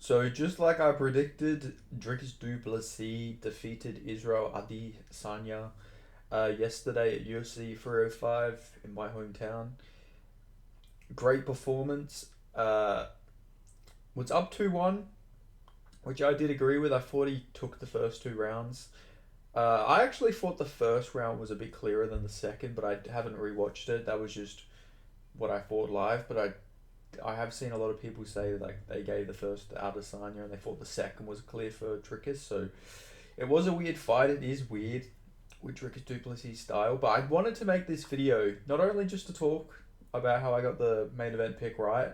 So just like I predicted, Dricus du Plessis defeated Israel Adesanya yesterday at UFC 305 in my hometown. Great performance. Was up 2-1, which I did agree with. I thought he took the first two rounds. I actually thought the first round was a bit clearer than the second, but I haven't rewatched it. That was just what I thought live. But I have seen a lot of people say like they gave the first to Adesanya and they thought the second was clear for Dricus. So it was a weird fight. It is weird with Dricus du Plessis style. But I wanted to make this video not only just to talk about how I got the main event pick right,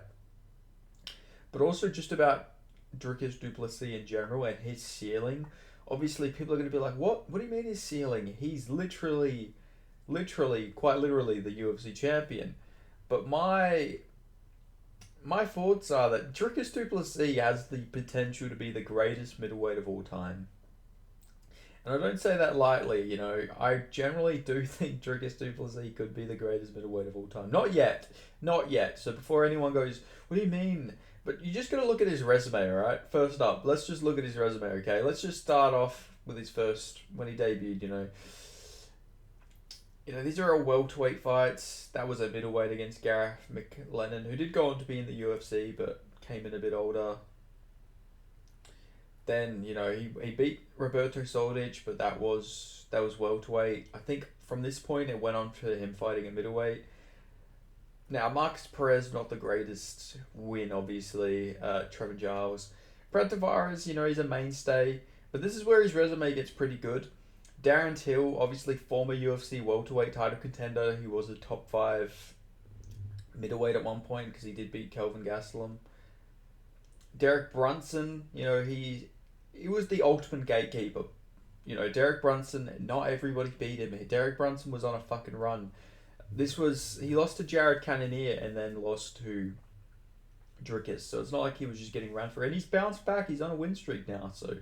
but also just about Dricus du Plessis in general and his ceiling. Obviously, people are going to be like, "What? What do you mean his ceiling? He's quite literally, the UFC champion." But my thoughts are that Dricus du Plessis has the potential to be the greatest middleweight of all time. And I don't say that lightly, you know. I generally do think Dricus du Plessis could be the greatest middleweight of all time. Not yet. Not yet. So before anyone goes, what do you mean? But you just got to look at his resume, alright? First up, let's just look at his resume, okay? Let's just start off with his first, when he debuted, you know. You know, these are all welterweight fights. That was a middleweight against Gareth McLennan, who did go on to be in the UFC, but came in a bit older. Then, you know, he beat Roberto Soldic, but that was welterweight. I think from this point it went on to him fighting a middleweight. Now, Marcus Perez, not the greatest win, obviously. Trevor Giles. Brad Tavares, you know, he's a mainstay. But this is where his resume gets pretty good. Darren Till, obviously former UFC welterweight title contender. He was a top 5 middleweight at one point because he did beat Kelvin Gastelum. Derek Brunson, you know, he was the ultimate gatekeeper. You know, Derek Brunson, not everybody beat him. Derek Brunson was on a fucking run. He lost to Jared Cannonier and then lost to Dricus. So it's not like he was just getting ran for. And he's bounced back. He's on a win streak now. So,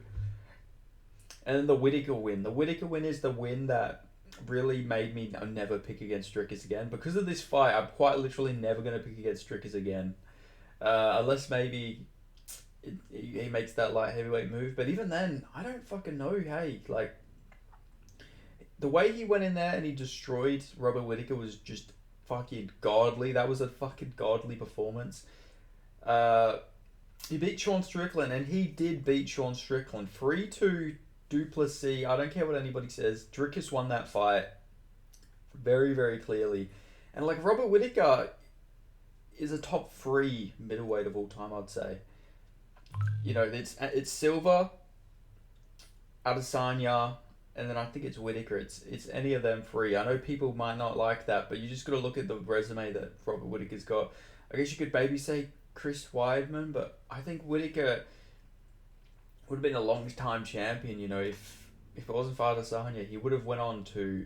and then the Whittaker win. The Whittaker win is the win that really made me never pick against Dricus again. Because of this fight, I'm quite literally never going to pick against Dricus again. Unless maybe he makes that light heavyweight move. But even then, I don't fucking know. Hey, like, the way he went in there and he destroyed Robert Whittaker was just fucking godly. That was a fucking godly performance. He beat Sean Strickland, and he did beat Sean Strickland. 3-2 du Plessis. I don't care what anybody says. Dricus won that fight very, very clearly. And, like, Robert Whittaker is a top 3 middleweight of all time, I'd say. You know, it's Silva, Adesanya, and then I think it's Whittaker. It's any of them 3. I know people might not like that, but you just got to look at the resume that Robert Whittaker's got. I guess you could maybe say Chris Weidman, but I think Whittaker would have been a long time champion. You know, if it wasn't for Adesanya, he would have went on to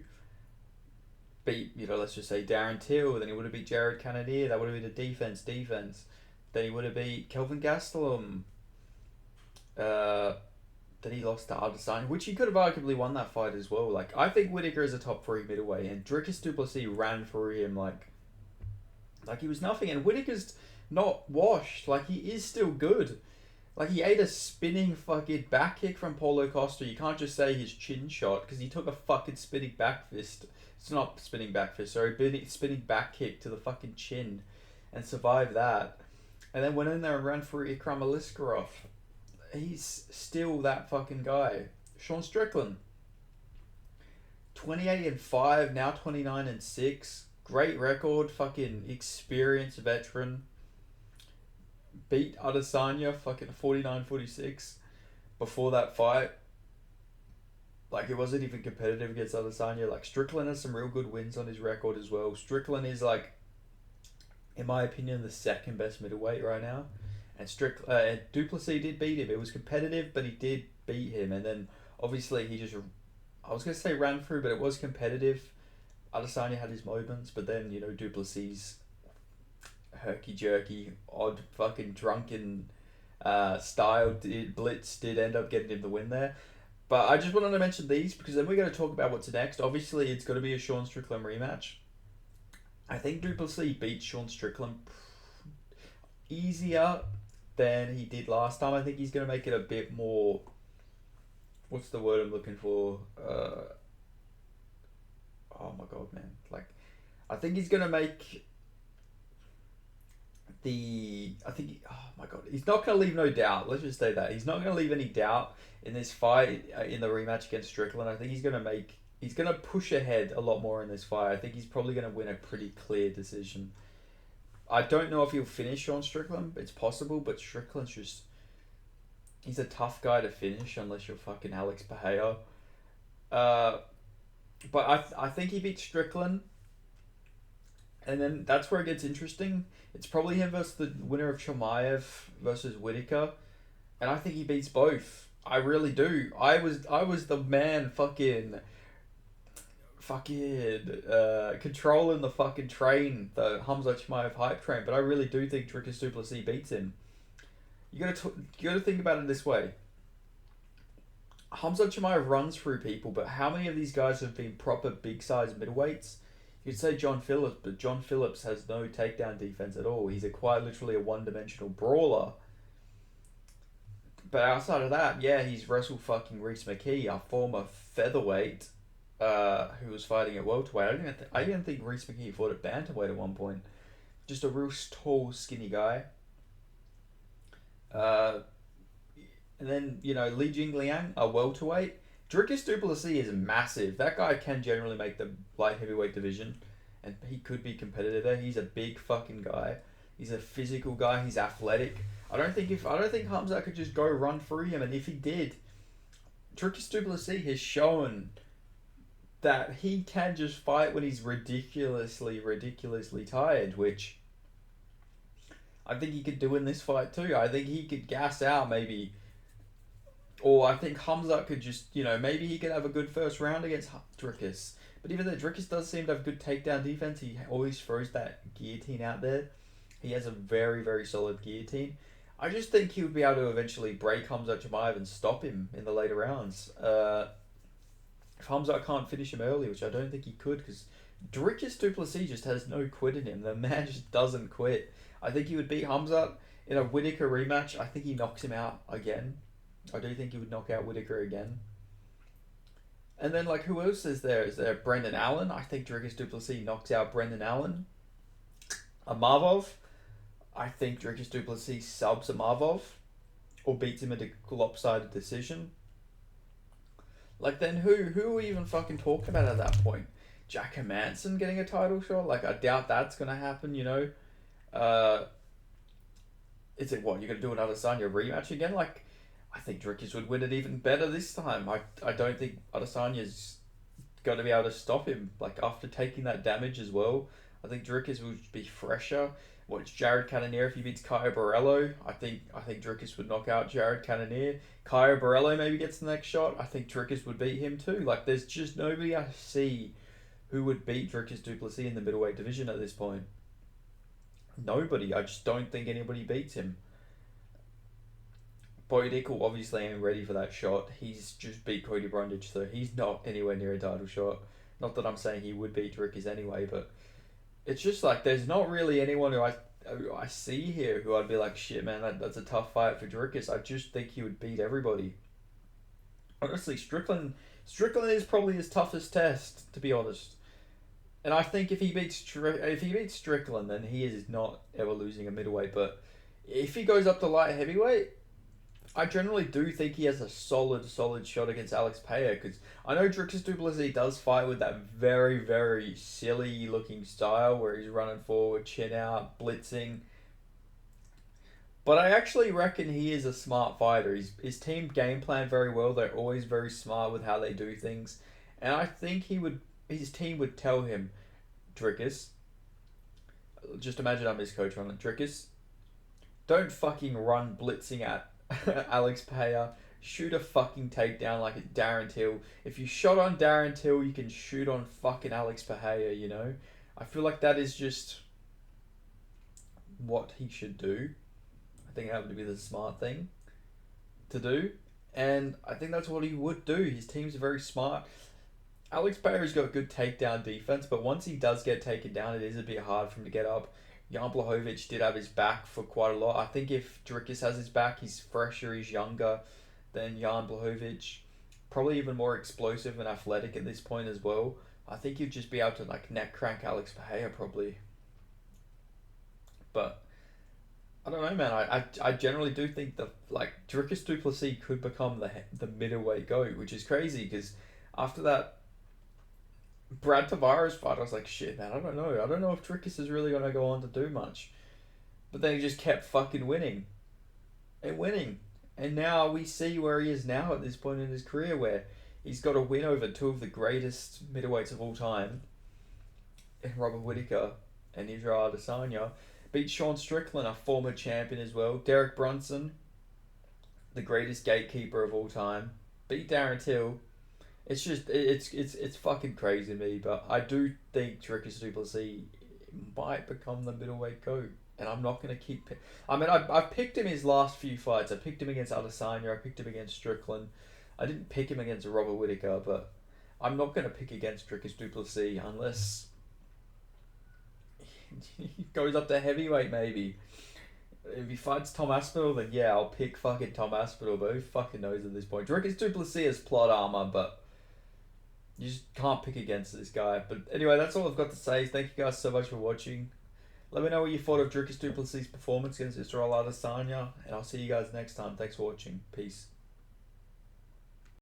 beat, you know, let's just say Darren Till. Then he would have beat Jared Cannonier. That would have been a defense. Then he would have beat Kelvin Gastelum. Then he lost to Adesanya, which he could have arguably won that fight as well. Like, I think Whittaker is a top 3 middleweight, and Dricus du Plessis ran through him like he was nothing. And Whittaker's not washed. Like, he is still good. Like, he ate a spinning fucking back kick from Paulo Costa. You can't just say his chin shot, because he took a fucking spinning back fist. It's not spinning back fist, sorry. Spinning back kick to the fucking chin and survived that. And then went in there and ran through Ikram Aliskerov. He's still that fucking guy. Sean Strickland, 28-5, now 29-6. Great record, fucking experienced veteran. Beat Adesanya, fucking 49-46 before that fight. Like, it wasn't even competitive against Adesanya. Like, Strickland has some real good wins on his record as well. Strickland is, like, in my opinion, the second best middleweight right now. And du Plessis did beat him. It was competitive, but he did beat him. And then, obviously, he just, I was going to say ran through, but it was competitive. Adesanya had his moments, but then, you know, du Plessis' herky-jerky, odd, fucking drunken style blitz did end up getting him the win there. But I just wanted to mention these, because then we're going to talk about what's next. Obviously, it's got to be a Sean Strickland rematch. I think du Plessis beat Sean Strickland easier than he did last time. I think he's going to make it a bit more. What's the word I'm looking for? Oh my god, man! Like, I think he's going to make the. I think. Oh my god, he's not going to leave no doubt. Let's just say that he's not going to leave any doubt in this fight in the rematch against Strickland. I think he's going to make. He's going to push ahead a lot more in this fight. I think he's probably going to win a pretty clear decision. I don't know if he'll finish on Strickland. It's possible, but Strickland's just. He's a tough guy to finish unless you're fucking Alex Pereira. But I think he beats Strickland. And then that's where it gets interesting. It's probably him versus the winner of Chimaev versus Whitaker. And I think he beats both. I really do. I was the man fucking controlling the fucking train, the Hamza Chimaev hype train, but I really do think Dricus du Plessis beats him. You gotta think about it this way. Hamza Chimaev runs through people, but how many of these guys have been proper big size middleweights? You'd say John Phillips, but John Phillips has no takedown defense at all. He's quite literally a one-dimensional brawler. But outside of that, yeah, he's wrestled fucking Reese McKee, a former featherweight, who was fighting at welterweight. I didn't think Reese McKee fought at bantamweight at one point. Just a real tall, skinny guy. And then, Li Jingliang, a welterweight. Dricus du Plessis is massive. That guy can generally make the light heavyweight division, and he could be competitive there. He's a big fucking guy. He's a physical guy. He's athletic. I don't think Hamza could just go run through him, and if he did, Dricus du Plessis has shown that he can just fight when he's ridiculously tired, which I think he could do in this fight too. I think he could gas out maybe. Or I think Hamza could just, maybe he could have a good first round against Dricus. But even though Dricus does seem to have good takedown defense, he always throws that guillotine out there. He has a very, very solid guillotine. I just think he would be able to eventually break Hamza Chimaev and stop him in the later rounds. If Hamza can't finish him early, which I don't think he could, because Dricus du Plessis just has no quit in him. The man just doesn't quit. I think he would beat Hamza in a Whitaker rematch. I think he knocks him out again. I do think he would knock out Whitaker again. And then, who else is there? Is there Brendan Allen? I think Dricus du Plessis knocks out Brendan Allen. Amavov. I think Dricus du Plessis subs Amavov. Or beats him at a lopsided decision. Then who are we even fucking talking about at that point? Jack Hermanson getting a title shot? I doubt that's going to happen, Is it what? You're going to do another Adesanya rematch again? I think Dricus would win it even better this time. I don't think Adesanya's going to be able to stop him. After taking that damage as well, I think Dricus would be fresher. It's Jared Cannonier if he beats Caio Borrello? I think Dricus would knock out Jared Cannonier. Caio Borrello maybe gets the next shot. I think Dricus would beat him too. There's just nobody I see who would beat Dricus du Plessis in the middleweight division at this point. Nobody. I just don't think anybody beats him. Boydickle obviously ain't ready for that shot. He's just beat Cody Brundage, so he's not anywhere near a title shot. Not that I'm saying he would beat Dricus anyway, but it's just there's not really anyone who I see here who I'd be like, shit, man, that's a tough fight for Dricus. I just think he would beat everybody. Honestly, Strickland is probably his toughest test, to be honest. And I think if he beats Strickland, then he is not ever losing a middleweight. But if he goes up to light heavyweight, I generally do think he has a solid shot against Alex Pereira, because I know Dricus du Plessis does fight with that very, very silly looking style where he's running forward, chin out, blitzing. But I actually reckon he is a smart fighter. His team game plan very well. They're always very smart with how they do things. And I think his team would tell him, Dricus, just imagine I'm his coach on it, Dricus, don't fucking run blitzing at Alex Pereira. Shoot a fucking takedown like Darren Till. If you shot on Darren Till, you can shoot on fucking Alex Pereira, I feel like that is just what he should do. I think that would be the smart thing to do. And I think that's what he would do. His team's very smart. Alex Pereira's got good takedown defense, but once he does get taken down, it is a bit hard for him to get up. Jan Blachowicz did have his back for quite a lot. I think if Dricus has his back, he's fresher, he's younger than Jan Blachowicz. Probably even more explosive and athletic at this point as well. I think you'd just be able to like neck crank Alex Pereira probably. But I don't know, man. I generally do think that like Dricus du Plessis could become the middleweight GOAT, which is crazy because after that Brad Tavares fight, I was like, shit, man. I don't know. I don't know if Dricus is really gonna go on to do much. But then he just kept fucking winning and winning, and now we see where he is now at this point in his career, where he's got a win over two of the greatest middleweights of all time, in Robert Whittaker and Israel Adesanya. Beat Sean Strickland, a former champion as well. Derek Brunson, the greatest gatekeeper of all time. Beat Darren Till. It's just it's fucking crazy to me, but I do think Dricus du Plessis might become the middleweight GOAT, and I'm not gonna keep. I mean, I've picked him his last few fights. I picked him against Adesanya. I picked him against Strickland. I didn't pick him against Robert Whittaker, but I'm not gonna pick against Dricus du Plessis unless he goes up to heavyweight maybe. If he fights Tom Aspinall, then yeah, I'll pick fucking Tom Aspinall, but who fucking knows at this point? Dricus du Plessis is plot armor, but you just can't pick against this guy. But anyway, that's all I've got to say. Thank you guys so much for watching. Let me know what you thought of Dricus du Plessis' performance against Israel Adesanya, and I'll see you guys next time. Thanks for watching. Peace.